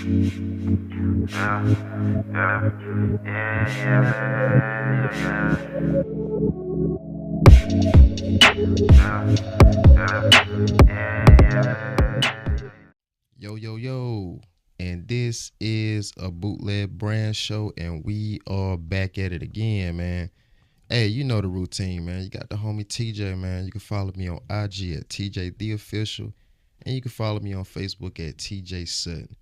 Yo, yo, yo. And this is a bootleg brand show, and we are back at it again, man. Hey, you know the routine, man. You got the homie TJ, man. You can follow me on IG at TJ The Official, and you can follow me on Facebook at TJ Sutton.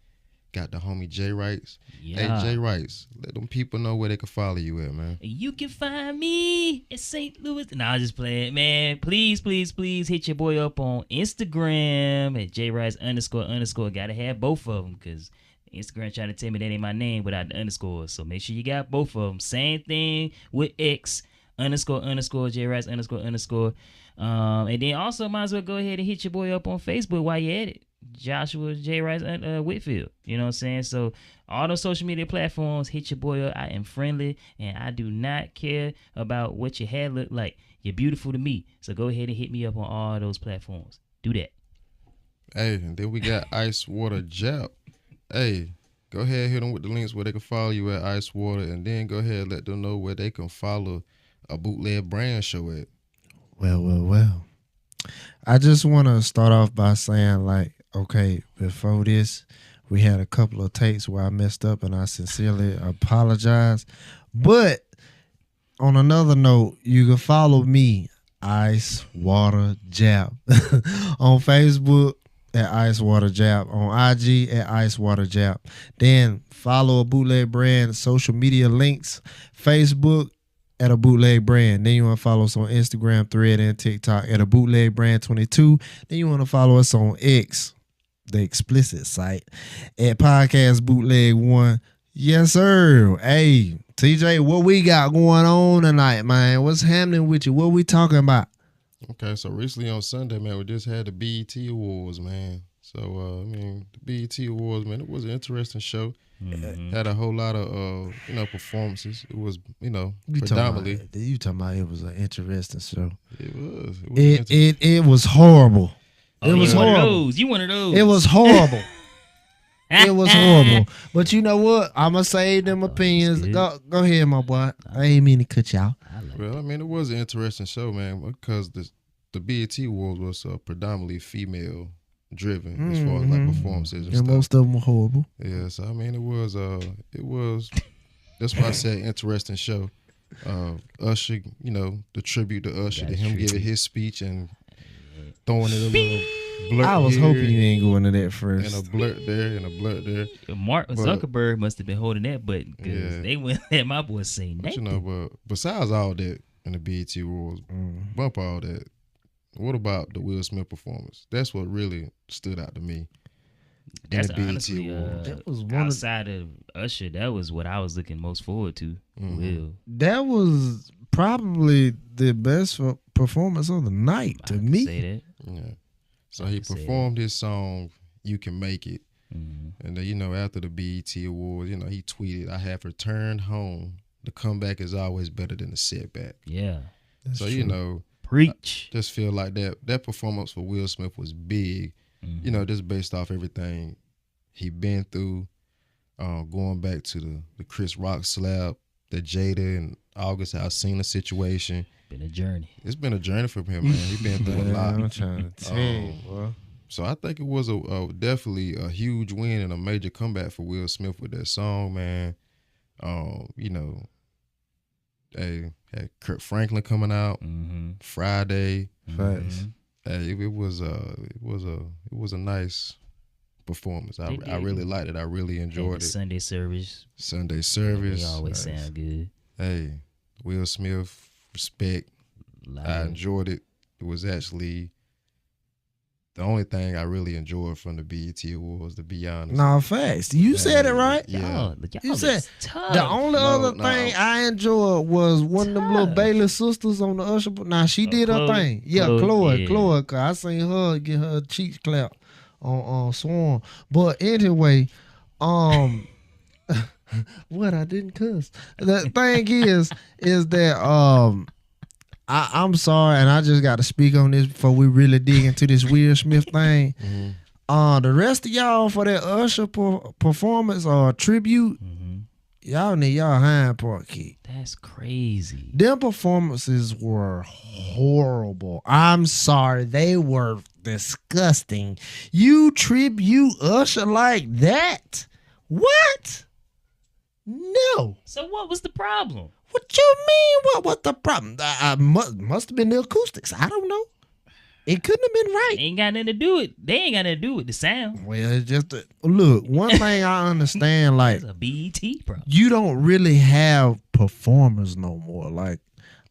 Got the homie J Rights. Yeah. Hey, J Rights, let them people know where they can follow you at, man. You can find me in St. Louis. Nah, I just playing, man. Please hit your boy up on Instagram at JRice__. Gotta have both of them because Instagram trying to tell me that ain't my name without the underscore. So make sure you got both of them. Same thing with X __JRice__. And then also might as well go ahead and hit your boy up on Facebook while you're at it. Joshua J. Rice Whitfield. You know what I'm saying? So all those social media platforms, hit your boy up. I am friendly and I do not care about what your hair look like. You're beautiful to me. So go ahead and hit me up on all those platforms. Do that. Hey, and then we got Ice Water Jap. Hey, go ahead and hit them with the links where they can follow you at Ice Water, and then go ahead and let them know where they can follow a bootleg brand show at. Well. I just want to start off by saying, like, okay, before this, we had a couple of takes where I messed up, and I sincerely apologize. But on another note, you can follow me, Ice Water Jap, on Facebook at Ice Water Jap, on IG at Ice Water Jap. Then follow a bootleg brand social media links, Facebook at a bootleg brand. Then you want to follow us on Instagram, Thread, and TikTok at a bootleg brand 22. Then you want to follow us on X, the explicit site, at podcast bootleg 1. Yes, sir. Hey, TJ, what we got going on tonight, man? What's happening with you? What we talking about? Okay, so recently on Sunday, man, we just had the BET Awards, man. So, the BET Awards, man, it was an interesting show. Mm-hmm. Had a whole lot of, performances. It was, predominantly. You talking about it was an interesting show. It was. It was horrible. It was horrible. You one of those. It was horrible. It was horrible. But you know what? I'm going to save them opinions. Go ahead, my boy. I ain't mean to cut you out. Well, it was an interesting show, man, because the BET Awards was predominantly female driven as far as like performances and stuff. Most of them were horrible. Yeah, so it was that's why I said interesting show. Usher, the tribute to Usher, to him giving his speech and throwing it a little blurt. I was hoping you ain't going to that first. And a blurt there and a blurt there. Mark Zuckerberg must have been holding that button because they wouldn't let my boy say nothing. But besides all that in the BET Awards, bump all that. What about the Will Smith performance? That's what really stood out to me. That's honestly, that was outside of Usher. That was what I was looking most forward to. Will. That was probably the best performance of the night to me. Say that. Yeah. So he performed his song "You Can Make It," and then after the BET Awards, he tweeted, "I have returned home. The comeback is always better than the setback." Yeah. That's so true. Preach. I just feel like that performance for Will Smith was big, just based off everything he been through, going back to the Chris Rock slap, the Jada and August Alsina situation. Been a journey. It's been a journey for him, man. He been through a lot. I'm trying to tell you, boy. So I think it was definitely a huge win and a major comeback for Will Smith with that song, man. They had Kurt Franklin coming out Friday. Facts. Hey, it was a nice performance. I really liked it. I really enjoyed it. Sunday service. They always sound good. Hey, Will Smith, respect. I enjoyed it. It was actually the only thing I really enjoyed from the BET Awards, to be honest. No, facts. You said it right. Yeah. You said the only other thing I enjoyed was one of them little Bailey sisters on the Usher. Now she did her thing. Yeah, Chloe. Cause I seen her get her cheeks clapped on Swarm. But anyway, what I didn't cuss. The thing is that I'm sorry, and I just got to speak on this before we really dig into this Will Smith thing. The rest of y'all for that Usher performance or tribute, y'all need y'all hind part kicked. That's crazy. Them performances were horrible. I'm sorry, they were disgusting. You tribute Usher like that? What? No. So what was the problem? What you mean? What was the problem? I must have been the acoustics. I don't know. It couldn't have been right. Ain't got nothing to do with. They ain't got nothing to do with the sound. Well, it's just look. One thing I understand, like It's a BET problem. you don't really have performers no more. Like,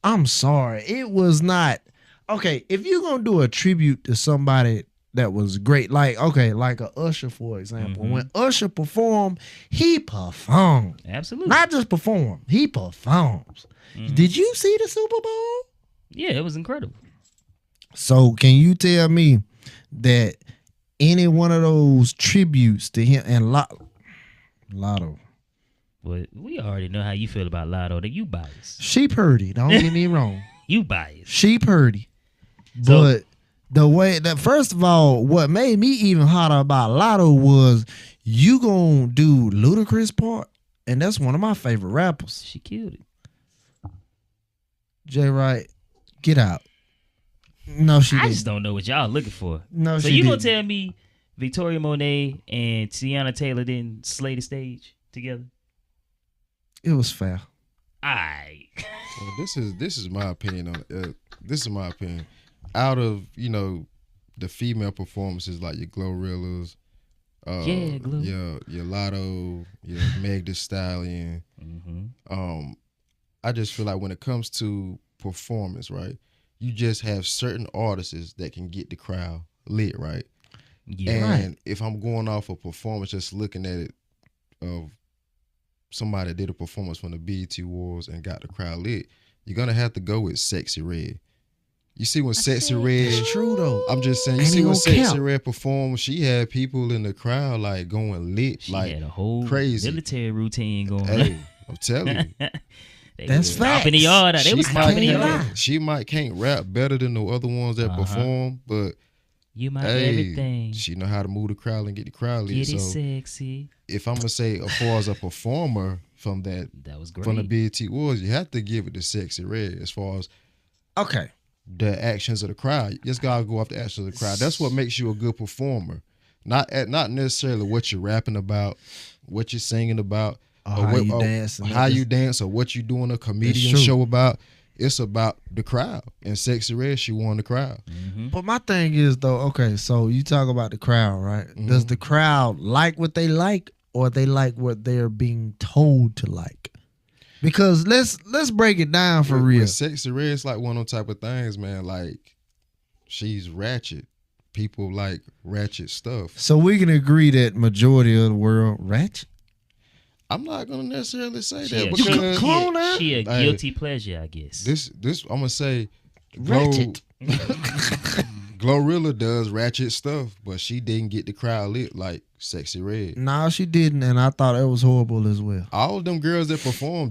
I'm sorry, it was not okay. If you're gonna do a tribute to somebody that was great, like like a Usher, for example, when Usher performed, he performed. Absolutely. Not just perform, he performs. Did you see the Super Bowl? Yeah, it was incredible. So can you tell me that any one of those tributes to him and Lotto, But we already know how you feel about Lotto. That you biased. she purdy, don't get me wrong. You biased. She purdy. So- But the way that, first of all, what made me even hotter about Lotto was you gonna do Ludacris part, and that's one of my favorite rappers. She killed it. Jay Wright, get out. No, she I didn't. just don't know what y'all looking for. No, So she you gonna didn't. tell me Victoria Monet and Tiana Taylor didn't slay the stage together? It was fair. Aight. Well, this is my opinion on it. This is my opinion. Out of the female performances like your Glorillas, Yeah, Glue. your Lotto, your Meg Thee Stallion. I just feel like when it comes to performance, right, you just have certain artists that can get the crowd lit, right? Yeah. And if I'm going off a performance, just looking at it of somebody that did a performance from the BET Awards and got the crowd lit, you're gonna have to go with Sexxy Redd. You see when Sexxy Redd, It's true though. I'm just saying, you Ain't see when gonna count. Sexxy Redd performed, she had people in the crowd like going lit, She like had a whole crazy. military routine going Hey, I'm telling you. They That's was stomping the facts. yard out. They was stomping the can't yard. lie. She might can't rap better than the other ones that perform, but You my hey, everything. she know how to move the crowd and get the crowd lit. Get it So sexy. if I'm gonna say as far as a performer from That was great. the BET Awards, you have to give it to Sexxy Redd as far as Okay. the actions of the crowd. You just gotta go off the actions of the crowd. That's what makes you a good performer. Not necessarily what you're rapping about, what you're singing about, Or how you dance and how that. you dance, or what you doing a comedian true. show about. It's about the crowd. And Sexxy Redd, she won the crowd. But my thing is though, okay, so you talk about the crowd, right? Does the crowd like what they like, or they like what they're being told to like? Because let's break it down for real. With Sexxy Redd, it's like one of them type of things, man. Like, she's ratchet. People like ratchet stuff. So we can agree that majority of the world ratchet. I'm not gonna necessarily say She that a, because come on now. she a Hey. guilty pleasure, I guess. this I'm gonna say Ratchet. Glorilla does ratchet stuff, but she didn't get the crowd lit like Sexxy Redd. No, she didn't, and I thought it was horrible as well. All of them girls that perform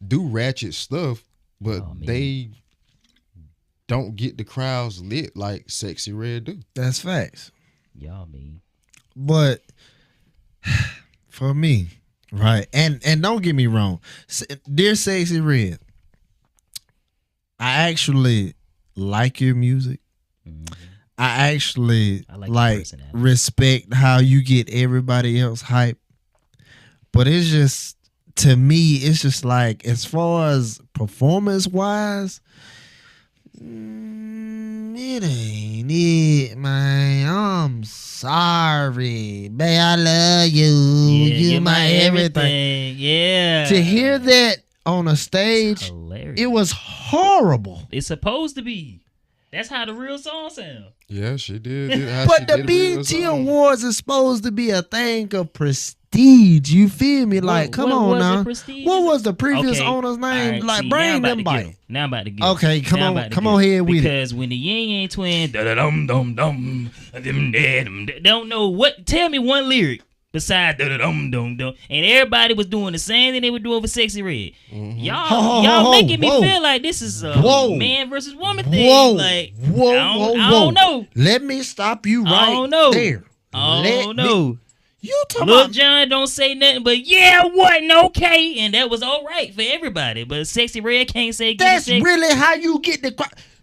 do ratchet stuff, but Oh, man. they don't get the crowds lit like Sexxy Redd do. That's facts. Y'all mean. But for me, right, and don't get me wrong, dear Sexxy Redd, I actually like your music. I actually I like your like personality. respect how you get everybody else hype. But it's just, to me, it's just like, as far as performance wise, it ain't it, man. I'm sorry, babe. I love you. Yeah, you my everything. Yeah. To hear that on a stage, Hilarious. it was horrible. It's supposed to be. That's how the real song sound. Yeah, she did. But the BET Awards is supposed to be a thing of prestige. You feel me? Like, come what on was now. the prestige? What was the previous Okay, owner's name? alright, Like, see, bring now I'm them about to by. get 'em. Now I'm about to get 'em. Okay, come Now I'm on- about to come get on 'em. here with it. Because when the Yin Yang twins, dum, they don't know what. Tell me one lyric besides dum, and everybody was doing the same thing they were doing for Sexxy Redd. Y'all making me feel like this is a man versus woman thing. Like, I don't know. Let me stop you I right don't know. there. Oh no. You talking Lil about Jon don't say nothing but yeah, wasn't okay, and that was all right for everybody. But Sexy Red can't say get that's sex. really how you get the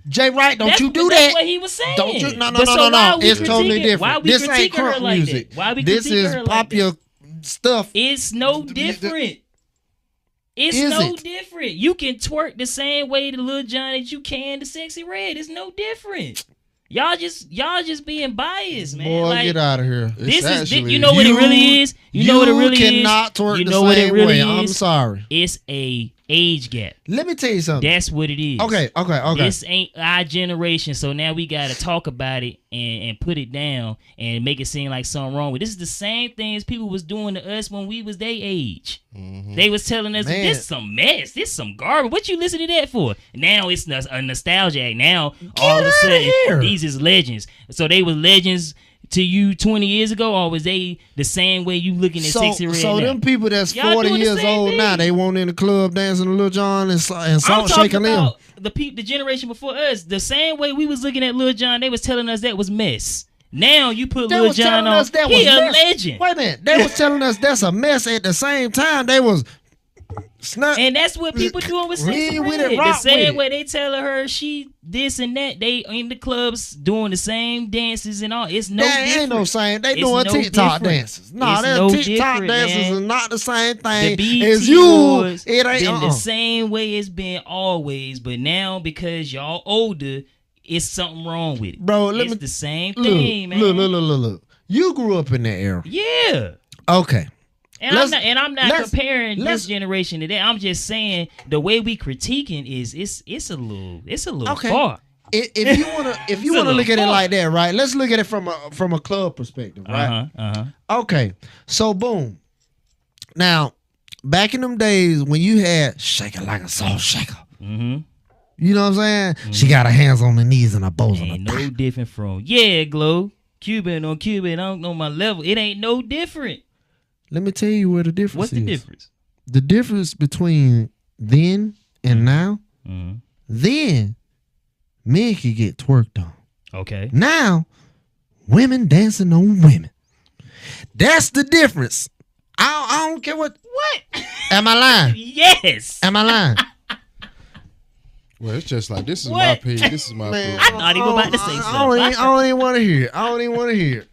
Jay Wright, don't you do That's that. what he was saying. Don't you? No. But so why we It's totally critiquing- different. Why we This ain't critiquing her crunk like music. that? Why we This critiquing is her like popular that? stuff. It's no different. It's Is no it? different. You can twerk the same way to Lil Jon that you can to Sexy Red. It's no different. Y'all just being biased, man. Boy, like, get out of here. this is actually- you know what it really is. You know what it really You cannot is. twerk You the know what it same really way. I'm is. sorry. It's a age gap. Let me tell you something. That's what it is. Okay. This ain't our generation, so now we gotta talk about it and put it down and make it seem like something wrong with it. This is the same thing as people was doing to us when we was their age. Mhm. They was telling us Man. this some mess, this some garbage. What you listen to that for? Now it's a nostalgia act. Now all of a outta sudden here. these is legends. So they was legends to you 20 years ago, or was they the same way you looking at Sexy Red So now? them people that's Y'all 40 doing the years same old thing. now, they won't in the club dancing to Lil Jon and I'm salt talking shaking them. about the generation before us. The same way we was looking at Lil Jon, they was telling us that was mess. Now you put They Lil was Jon telling on, us that he was a mess. legend. Wait a minute. They was telling us that's a mess at the same time. They was snap. And that's what people doing with Sexy Lean with Red. it, The rock same with it. way they telling her she this and that. They in the clubs doing the same dances and all. It's no That different. ain't no saying. They It's doing no TikTok different. dances. No, It's that no TikTok different, dances man. is not the same The thing BET as you. Awards It ain't been the same way it's been always, but now because y'all older, it's something wrong with it. Bro, let it's me the same thing, man. Look. You grew up in that era. Yeah. Okay. And I'm not let's- comparing let's- this generation to that. I'm just saying the way we critiquing is it's a little Okay. far. If you wanna a look little at it far. like that, right? Let's look at it from a club perspective, right? Okay. So boom. Now, back in them days when you had shake it like a salt shaker. Mm-hmm. You know what I'm saying? She got her hands on her knees and her bows on her Ain't thigh. no different from Glow. Cuban on Cuban, I don't know my level. It ain't no different. Let me tell you where the difference What's is. the difference? The difference between then and now, Mm-hmm. then men could get twerked on. Okay. Now, women dancing on women. That's the difference. I don't care what. Am I lying? Yes. Am I lying? Well, it's just like this is What? my opinion. This is my Man, opinion. thought he was about to say I something. don't even want to hear it. I don't even want to hear it.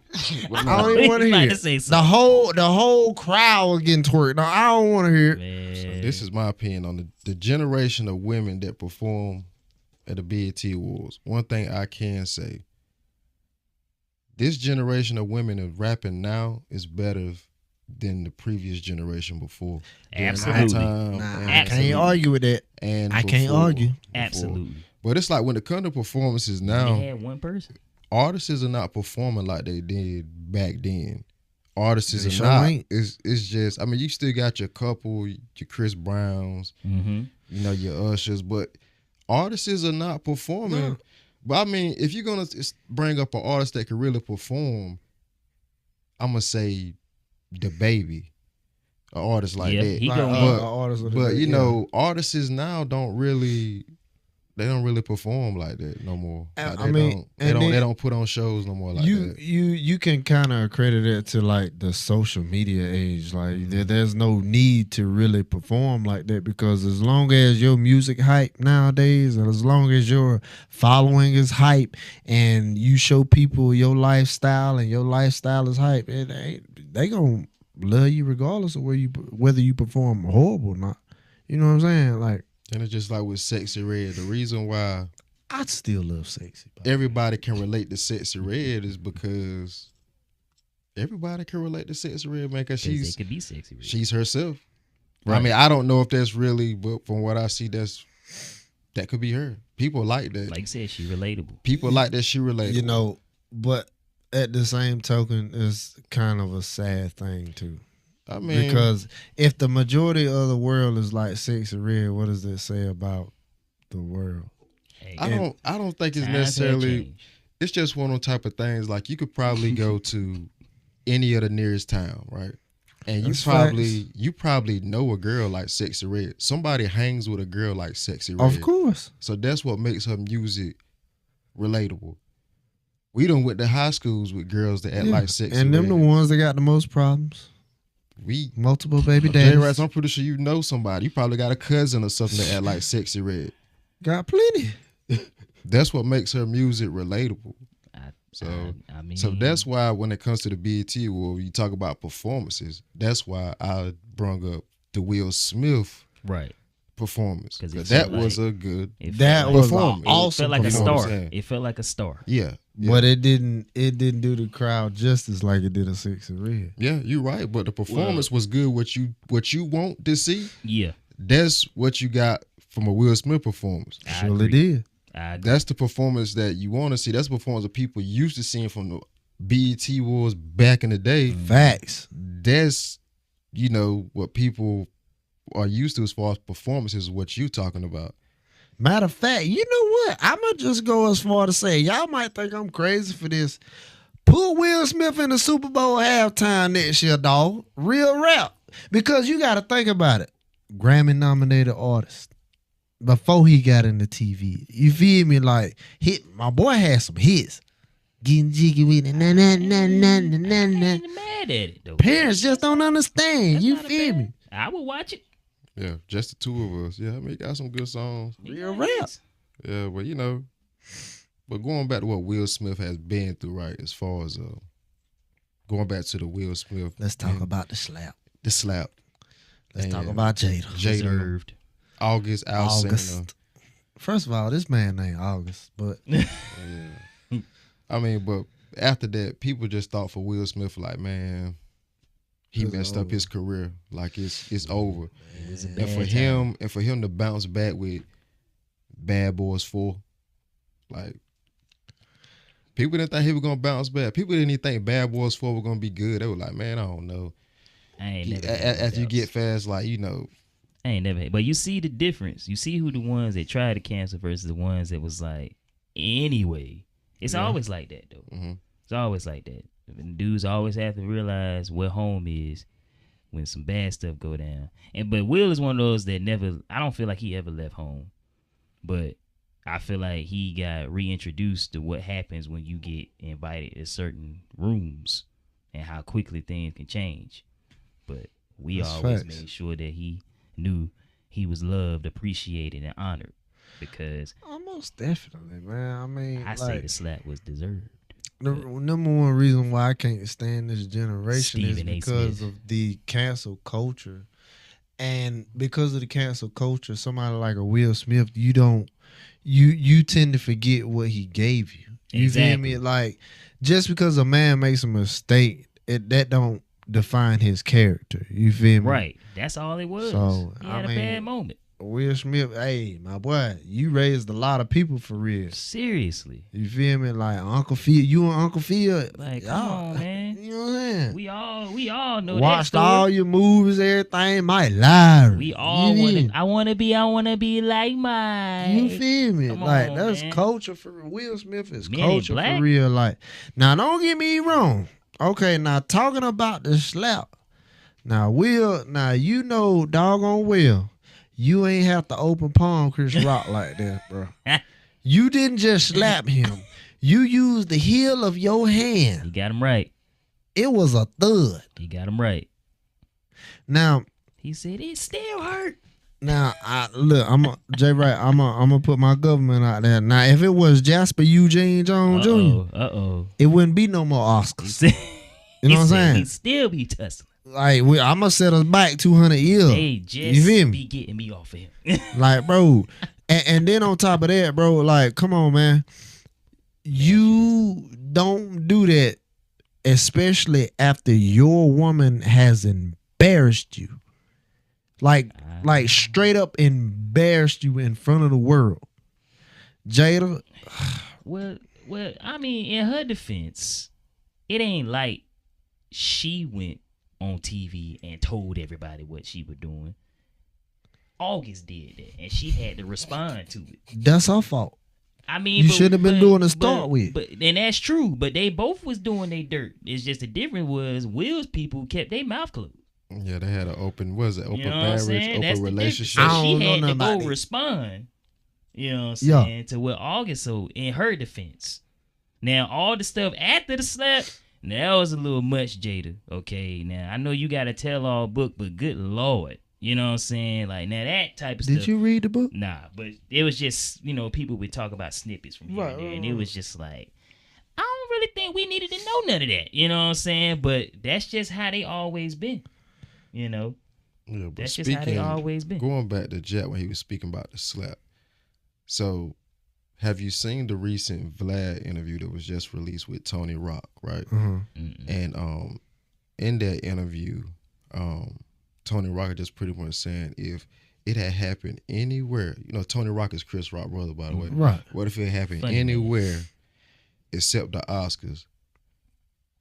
I don't even want to He was hear about to it. say The something. whole crowd was getting twerked. No, I don't want to hear it. Man. This is my opinion on the generation of women that perform at the BET Awards. One thing I can say, this generation of women of rapping now is better than the previous generation before. During our Absolutely. time Nah, and- I can't argue with that. and I can't before. argue. Absolutely. But it's like when it comes to performances They now, had one person. artists are not performing like they did back then. Artists They are sure not. ain't. It's just. I mean, you still got your couple, your Chris Browns, Mm-hmm. you know, your Ushers, but artists are not performing. No. But I mean, if you're gonna bring up an artist that can really perform, I'm gonna say the Baby, an artist like Yeah, that. he Like, go in. artists of the But day, you yeah. know, artists now don't really perform like that no more. Like, I mean, and then- they don't put on shows no more like that. you can kind of credit it to like the social media age. Like there's no need to really perform like that because as long as your music hype nowadays, and as long as your following is hype, and you show people your lifestyle and your lifestyle is hype, they gonna love you regardless of whether you perform horrible or not. You know what I'm saying? Like And it's just like with Sexy Red. The reason why I still love Sexy. everybody can relate to Sexy Red is because everybody can relate to Sexy Red, man, because They she's could be sexy. she's herself. I Right. mean, I don't know if that's really, but from what I see, that could be her. People like that. Like you said, she relatable. People like that she related. You know, but at the same token, it's kind of a sad thing too. I mean, Because if the majority of the world is like Sexy Red, what does that say about the world? Hey, I don't think it's times have necessarily. changed. It's just one of those type of things. Like you could probably go to any of the nearest town, right? And That's facts. you probably know a girl like Sexy Red. Somebody hangs with a girl like Sexy Red. Of course. So that's what makes her music relatable. We done went to high schools with girls that act like Sexxy and them Redd. the ones that got the most problems. We Multiple baby J. daddies. Rice, I'm pretty sure you know somebody. You probably got a cousin or something that act like Sexxy Redd. Got plenty. That's what makes her music relatable. I mean, So that's why when it comes to the BET Award, you talk about performances. That's why I brung up the Will Smith right. performance. 'Cause it 'Cause that felt was like- a good That like, was performance. it awesome. felt like a performance. star. Yeah. It felt like a star. yeah. But it didn't do the crowd justice like it did a Sexxy Redd. Yeah, you're right. But the performance was good. What you want to see, Yeah, that's what you got from a Will Smith performance. I Surely agree. did. I agree. That's the performance that you want to see. That's the performance that people used to seeing from the BET Awards back in the day. Facts. That's what people are used to as far as performances. What you talking about? Matter of fact, you know what? I'ma just go as far to say, y'all might think I'm crazy for this. Put Will Smith in the Super Bowl halftime next year, dog. Real rap. Because you gotta think about it. Grammy nominated artist. Before he got into TV. You feel me? Like, my boy had some hits. Getting jiggy with it. Na na na na na na I na. ain't mad at it though. Parents just don't understand. That's You not a feel bad- me? I would watch it. Yeah, just the two of us. Yeah, I mean, he got some good songs. Real rap. Yeah, but but going back to what Will Smith has been through, right? As far as going back to the Will Smith. Let's talk and about the slap. the slap. Let's talk And about Jada. Jada, Deserved. August Alsina. August. First of all, this man named August, but Yeah. I mean, but after that, people just thought for Will Smith, like, man, he It's messed up over. his career. Like it's over. It was a And bad for time. him to bounce back with Bad Boys 4, like people didn't think he was gonna bounce back. People didn't even think Bad Boys 4 was gonna be good. They were like, man, I don't know. I ain't never had no After you doubts. get fast, like I ain't never had. But you see the difference. You see who the ones that tried to cancel versus the ones that was like, anyway. It's Yeah. always like that though. mhm. It's always like that. And dudes always have to realize what home is when some bad stuff go down. But Will is one of those that never. I don't feel like he ever left home, but I feel like he got reintroduced to what happens when you get invited to certain rooms and how quickly things can change. But we That's always facts. made sure that he knew he was loved, appreciated, and honored because almost definitely, man. I mean, I say the slap was deserved. the number one reason why I can't stand this generation Stephen A. is because Smith. of the cancel culture. And because of the cancel culture, somebody like a Will Smith, you tend to forget what he gave you. You feel Exactly. me? Like, just because a man makes a mistake, that don't define his character. You feel me? Right. That's all it was. So, he I had a mean- bad moment. Will Smith, hey, my boy, you raised a lot of people for real. Seriously. You feel me? Like Uncle Phil, you and Uncle Phil, Like, come on, man. You know what I'm saying? We all know that Watched story. all your movies, everything. My life. We all You want feel to. I want to be like Mike. You feel me? Come Like on, that's man. culture for Will Smith is Men in culture Black? for real. Like now, don't get me wrong. Okay, now talking about the slap. Now Will, you know, doggone Will, you ain't have to open palm Chris Rock like that, bro. You didn't just slap him. You used the heel of your He hand. got him right. It was a thud. He got him right. Now, He said it still hurt. I'm Jay Wright. I'm gonna put my government out there. Now, if it was Jasper Eugene Jones Jr., Uh-oh. it wouldn't be no more He Oscars. said, You know what I'm saying? He still be tussling. Like I'm gonna set us back 200 years. They You just feel me? be getting me off of him. Like, bro, and then on top of that, bro, like, come on, man, you don't do that, especially after your woman has embarrassed you, like straight up embarrassed you in front of the world. Jada, Well, I mean, in her defense, it ain't like she went on TV and told everybody what she was doing. August did that, and she had to respond to it. that's her fault. I mean, You should have been doing to start with. But and that's true. But they both was doing their dirt. It's just the difference was Will's people kept their mouth closed. Yeah, they had an open, open You know what I'm marriage, saying? That's open the difference. relationship. I So she don't know had to nothing about go that. respond. You know what I'm Yeah. saying? To what August. So in her defense, Now, all the stuff after the slap, now that was a little much, Jada. Okay, now I know you got a tell-all book, but good Lord. You know what I'm saying? Like, now that type of stuff. Did you read the book? Nah, but it was just, people would talk about snippets from here and there, and it was just like, I don't really think we needed to know none of that. You know what I'm saying? But that's just how they always been. You know? Yeah, but That's just how they always been. Going back to Jet when he was speaking about the slap. So, have you seen the recent Vlad interview that was just released with Tony Rock, right? Mm-hmm. And in that interview, Tony Rock just pretty much saying if it had happened anywhere, Tony Rock is Chris Rock's brother, by the way. Right. What if it happened Funny anywhere except the Oscars?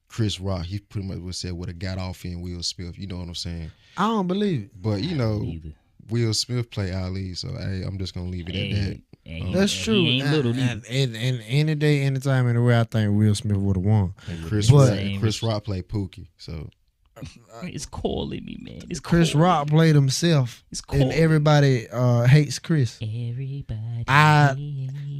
Chris Rock, he pretty much would have got off in Will Smith. You know what I'm saying? I don't believe it. But Neither. Will Smith play Ali, so hey, I'm just gonna leave it at that. That's true. He ain't little and any day, anytime, anywhere, I think Will Smith would have won. And Chris Rock played Pookie, so it's calling me, man. It's Chris Rock played himself, It's cool. and everybody hates Chris. Everybody.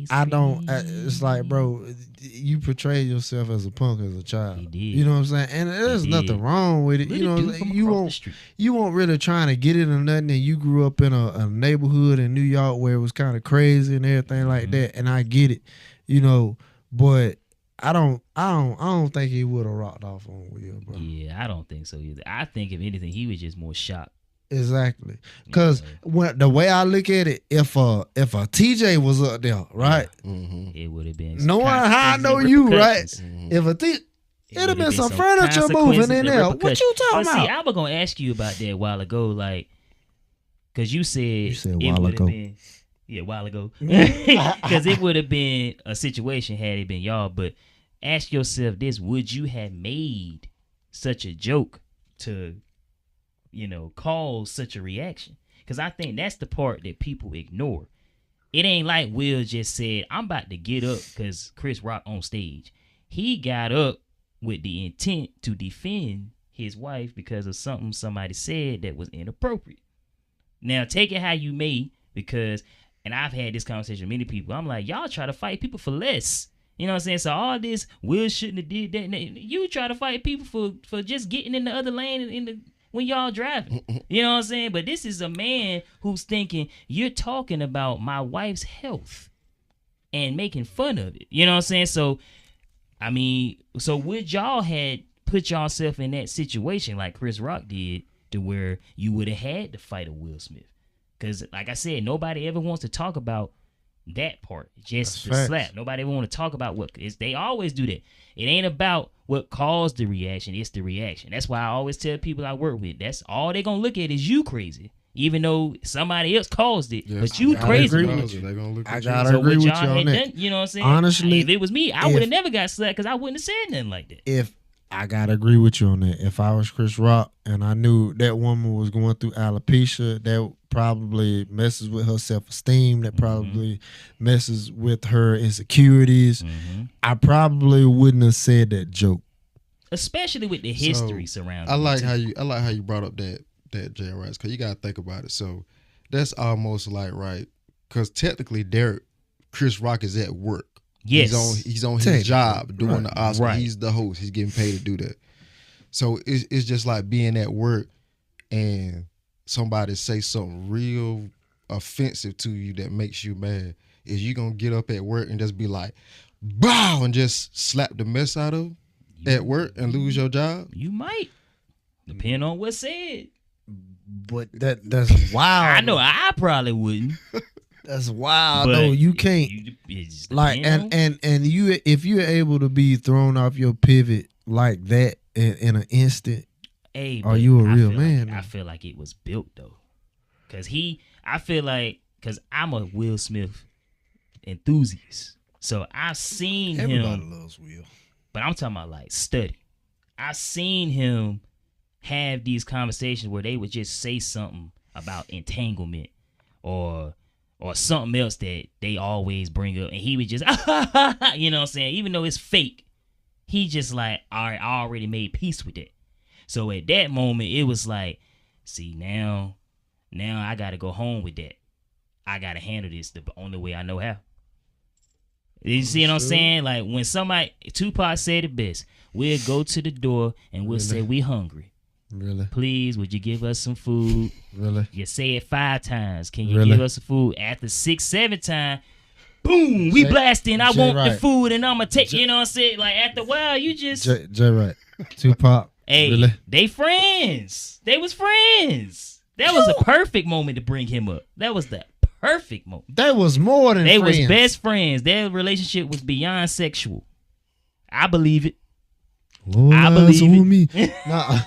I don't. It's like, bro, you portray yourself as a punk as a child. He did. You know what I'm saying? And there's nothing wrong with it. Really You know, do from across the street. you weren't really trying to get it or nothing. And you grew up in a neighborhood in New York where it was kind of crazy and everything like that. And I get it, but I don't think he would have rocked off on Will, bro. Yeah, I don't think so either. I think if anything, he was just more shocked. Exactly, because the way I look at it, if a TJ was up there, right, It would have been. knowing how I know you, right, if it'd have been some furniture moving in there. What you talking about? See, I was gonna ask you about that a while ago, like, cause you said a it while would ago. have been, a while ago, because it would have been a situation had it been y'all. But ask yourself this: would you have made such a joke to cause such a reaction? Because I think that's the part that people ignore. It ain't like Will just said, I'm about to get up because Chris Rock on stage. He got up with the intent to defend his wife because of something somebody said that was inappropriate. Now, take it how you may, because, and I've had this conversation with many people, I'm like, y'all try to fight people for less. You know what I'm saying? So all this, Will shouldn't have did that. You try to fight people for just getting in the other lane when y'all driving. You know what I'm saying? But this is a man who's thinking, you're talking about my wife's health and making fun of it. You know what I'm saying? So, I mean, would y'all had put yourself in that situation like Chris Rock did to where you would have had to fight a Will Smith? Because, like I said, nobody ever wants to talk about that part, just the slap. Nobody ever want to talk about what is. They always do that. It ain't about what caused the reaction. It's the reaction. That's why I always tell people I work with, that's all they gonna look at is you crazy, even though somebody else caused it. Yes, but you crazy. I gotta agree with you on that. You know what I'm saying? Honestly, if it was me, I would have never got slapped because I wouldn't have said nothing like that. If I gotta agree with you on that. If I was Chris Rock and I knew that woman was going through alopecia, that probably messes with her self-esteem, that probably messes with her insecurities, I probably wouldn't have said that joke. Especially with the history surrounding I like how you brought up that Jay Rice, because you gotta think about it. So that's almost like, right, because technically Chris Rock is at work. Yes. He's on his job doing the Oscar. Right. He's the host. He's getting paid to do that. So it's just like being at work and somebody say something real offensive to you that makes you mad. Is you gonna get up at work and just be like, bow, and just slap the mess out of at work and lose your job? You might, depending on what's said. But that's wild. I know I probably wouldn't. That's wild. No, you can't. Like, and you, if you're able to be thrown off your pivot like that in an instant, are you a real man? I feel like it was built though, because I'm a Will Smith enthusiast, so I've seen him. Everybody loves Will, but I'm talking about like study. I've seen him have these conversations where they would just say something about entanglement or something else that they always bring up, and he would just, you know what I'm saying? Even though it's fake, he just like, all right, I already made peace with it. So at that moment, it was like, see, now I got to go home with that. I got to handle this the only way I know how. You see what I'm saying? Like when somebody, Tupac said it best. We'll go to the door and we'll say we hungry. Really? Please, would you give us some food? Really? You say it 5 times. Can you Really? give us some food? After 6, 7 times, boom, we blasting. I want the food and I'ma take. You know what I'm saying? Like after a while, you just J Wright, Tupac. hey, really? they friends. They was friends. That was a perfect moment to bring him up. That was the perfect moment. That was more than they friends. was best friends. Their relationship was beyond sexual. I believe it. Lord, I believe it. me. Nah.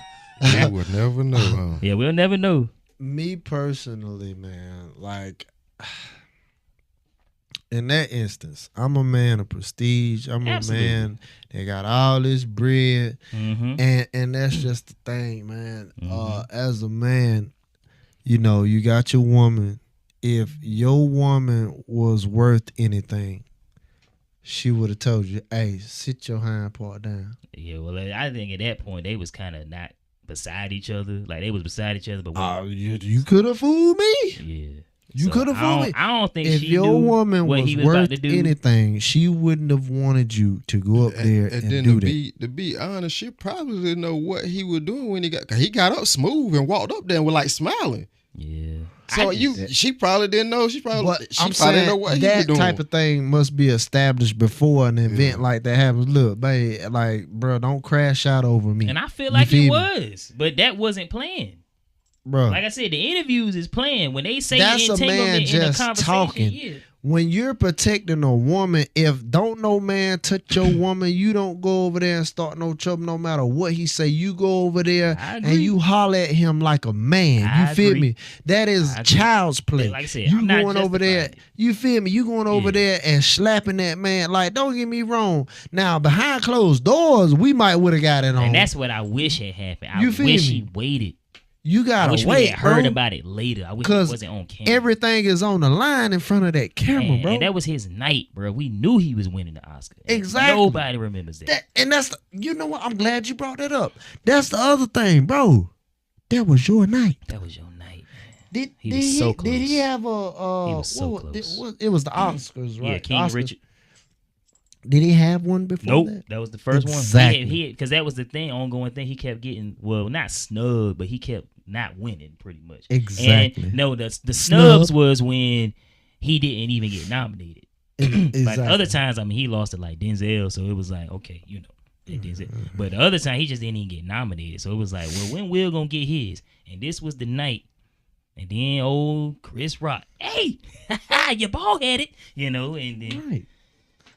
We would never know. Huh? Yeah, we'll never know. Me personally, man, like in that instance, I'm a man of prestige. I'm Absolutely. a man that got all this bread, Mm-hmm. and that's just the thing, man. Mm-hmm. As a man, you know, you got your woman. If your woman was worth anything, she would have told you, "Hey, sit your hind part down." Yeah, well, I think at that point they was kind of not beside each other. Like they was beside each other, but You could have fooled me. yeah, You could have fooled me. I don't think If she your knew woman what was he was about worth to do. anything, she wouldn't have wanted you to go up there and then do that. to be honest, she probably didn't know what he was doing when he got up smooth and walked up there and was like smiling. Yeah. So she probably didn't know. She probably didn't know what he was that doing. type of thing must be established before an event like that happens. Look, babe, like, bro, don't crash out over me. And I feel You like it feel me? was, but that wasn't planned. Bro. Like I said, the interviews is planned. When they say That's a entanglement man in a just conversation, talking. yeah. When you're protecting a woman, if don't no man touch your woman, you don't go over there and start no trouble no matter what he say. You go over there I and agree. you holler at him like a man. I You feel agree. me? That is I agree. child's play. Like I said, you I'm not going over there, justifying it. you feel me? You going over Yeah. there and slapping that man. Like, don't get me wrong. Now, behind closed doors, we might would have got it on. And that's what I wish had happened. I You feel wish me? he waited. you I gotta wish we wait, had heard bro. about it later. I wish it 'Cause wasn't on camera. Everything is on the line in front of that camera, Man, bro. and that was his night, bro. We knew he was winning the Oscar. And Exactly. Nobody remembers that. And that's you know what? I'm glad you brought that up. That's the other thing, bro. That was your night. That was your night. Did He was so Did he close. have a? He was so what, close. it was the Oscars, right? Yeah, King Oscars. Richard. Did he have one before Nope, that? that was the first Exactly. one. He because that was the thing, ongoing thing. He kept getting not snubbed, but he kept not winning pretty much. Exactly. And no, the snubs was when he didn't even get nominated. Exactly. Like other times, I mean, he lost to like Denzel, so it was like okay, you know, Denzel. But the other time, he just didn't even get nominated, so it was like, well, when Will gonna get his? And this was the night. And then old Chris Rock, hey, you bald headed, you know, and then. Right.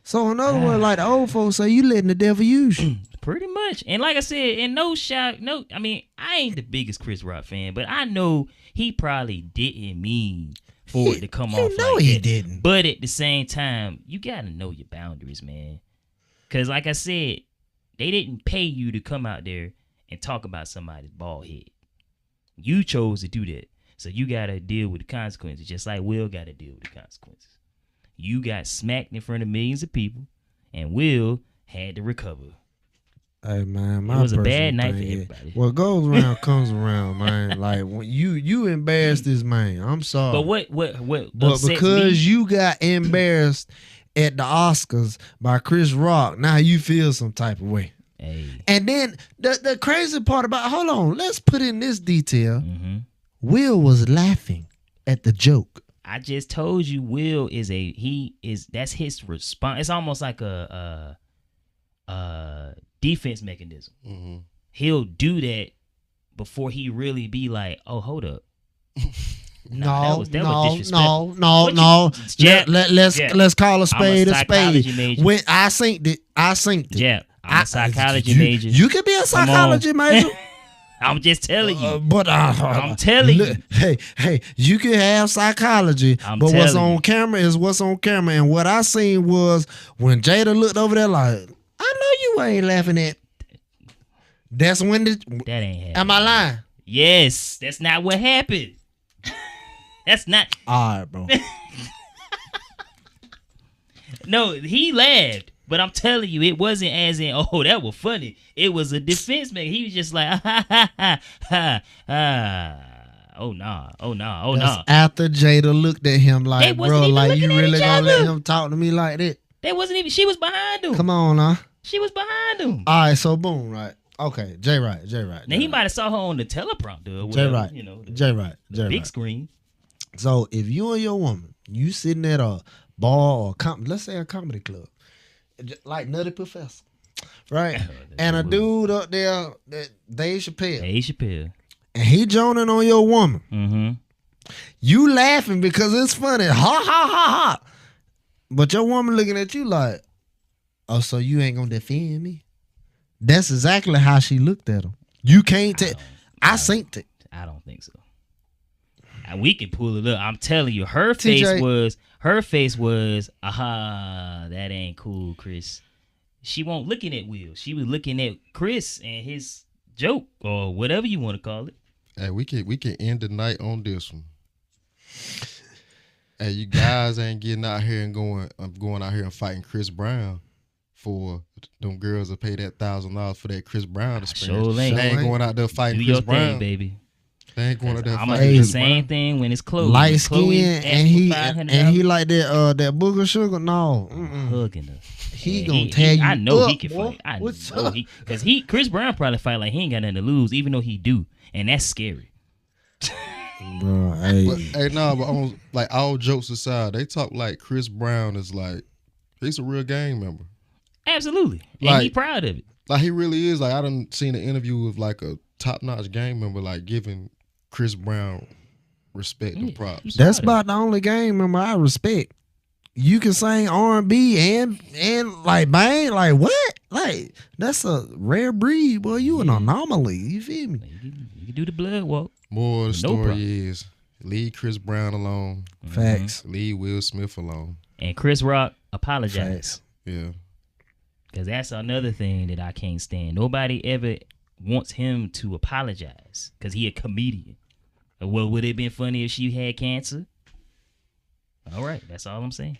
So in other words, like the old folks say, you letting the devil use you. Pretty much. And like I said, and I mean, I ain't the biggest Chris Rock fan, but I know he probably didn't mean for it to come off You know like he that. didn't. But at the same time, you got to know your boundaries, man. Because like I said, they didn't pay you to come out there and talk about somebody's bald head. You chose to do that. So you got to deal with the consequences, just like Will got to deal with the consequences. You got smacked in front of millions of people, and Will had to recover. Hey man, my It was a personal bad night for thing is, everybody. what goes around comes around, man. Like when you embarrassed this man. I'm sorry. But what But upsets because me, you got embarrassed at the Oscars by Chris Rock, now you feel some type of way. hey, And then the crazy part about hold on, let's put in this detail. mhm. Will was laughing at the joke. I just told you, Will that's his response. It's almost like a defense mechanism. Mm-hmm. He'll do that before he really be like, oh, hold up. No, that was disrespectful. no. Jab, Let's call a I'm spade a a psychology spade. major. When I synced it. Yeah, I'm a psychology you, major. You can be a psychology major. I'm just telling you. But I'm telling you. Hey, you can have psychology, I'm but what's telling on you. camera is what's on camera. And what I seen was when Jada looked over there like, I know you ain't laughing at. That's when That ain't happening. am I lying? Yes, that's not what happened. That's not. All right, bro. No, he laughed, but I'm telling you, it wasn't as in, oh, that was funny. It was a defense man. He was just like, oh nah. That's after Jada looked at him They like, wasn't bro, even like looking you at really each gonna let other. him talk to me like that? They wasn't even. She was behind him. Come on, now. She was behind him. All right, so boom, right? Okay, J. Wright. Now he might have saw her on the teleprompter or J. whatever. Wright. You know, J. big Wright. screen. So if you and your woman, you sitting at a bar or let's say a comedy club, like Nutty Professor, right? And a dude up there, Dave Chappelle, and he joning on your woman. Mm-hmm. You laughing because it's funny, ha ha ha ha. But your woman looking at you like, oh, so you ain't gonna defend me? That's exactly how she looked at him. You can't tell. I synced it. I don't think so. And we can pull it up. I'm telling you, her face was, aha, that ain't cool, Chris. She won't looking at Will. She was looking at Chris and his joke or whatever you want to call it. Hey, we can end the night on this one. Hey, you guys ain't getting out here and going out here and fighting Chris Brown for them girls to pay that $1,000 for that Chris Brown experience. Sure ain't. They ain't going out there fighting Do Chris your Brown, thing, baby. They ain't going out there I'm fighting gonna do the Chris same Brown. thing when it's Chloe. Light Chloe skin asked and he for like that booger sugar. No, hugging her. he Yeah, gonna tear you. I know up, he can boy. fight. I What's know up? because Chris Brown probably fight like he ain't got nothing to lose, even though he do, and that's scary. Bro, hey. But on, like all jokes aside, they talk like Chris Brown is like he's a real gang member. Absolutely, and Like- he proud of it. Like he really is. Like I done seen an interview with like a top notch gang member, like giving Chris Brown respect and props. That's about the only game member I respect. You can sing R&B and like bang, like what? Like that's a rare breed, boy. You an anomaly. You feel me? You can do the blood walk. More of the No story problem. is leave Chris Brown alone. Facts. Leave Will Smith alone. And Chris Rock apologized. Facts. Yeah. Because that's another thing that I can't stand. Nobody ever wants him to apologize because he a comedian. Well, would it have been funny if she had cancer? All right, that's all I'm saying.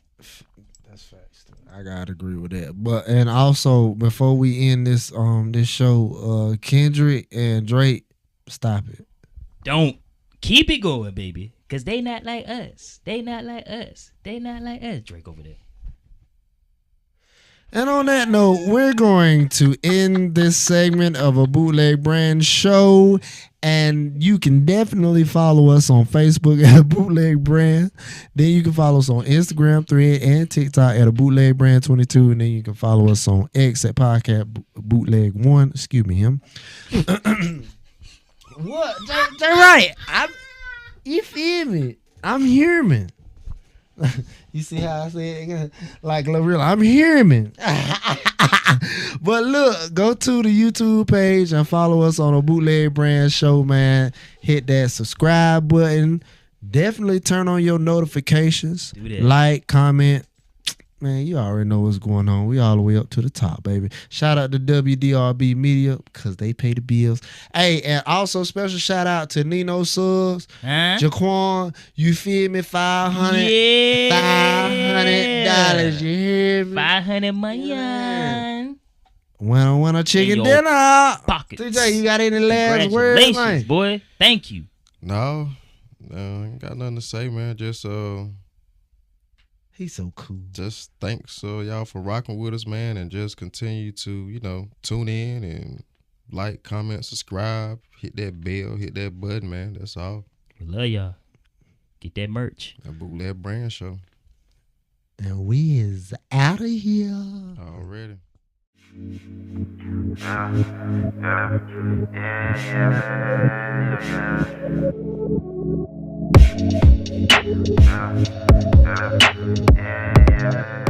That's facts. I gotta agree with that. But and also before we end this this show, Kendrick and Drake, stop it. Don't keep it going, baby. Because they not like us. They not like us. They not like us. Drake over there. And on that note, we're going to end this segment of a Bootleg Brand show. And you can definitely follow us on Facebook at a Bootleg Brand. Then you can follow us on Instagram, Thread, and TikTok at a Bootleg Brand 22. And then you can follow us on X at Podcast Bootleg 1. Excuse me, him. What? They're right. You feel me? I'm human. You see how I say it again? Like Glorilla, I'm human. But look, go to the YouTube page and follow us on a Bootleg Brand show, man. Hit that subscribe button. Definitely turn on your notifications. Do that. Like, comment. Man, you already know what's going on. We all the way up to the top, baby. Shout out to WDRB Media because they pay the bills. Hey, and also special shout out to Nino Subs, Huh? Jaquan. You feel me? $500. Yeah. $500. You hear me? 500 million. Winner chicken your dinner. Pockets. TJ, you got any last words, Congratulations, man? boy. Thank you. No, ain't got nothing to say, man. He's so cool. Just thanks y'all for rocking with us, man, and just continue to tune in and like, comment, subscribe, hit that bell, hit that button, man. That's all. We love y'all. Get that merch. A Bootleg Brand show And we is out of here. already. Yeah.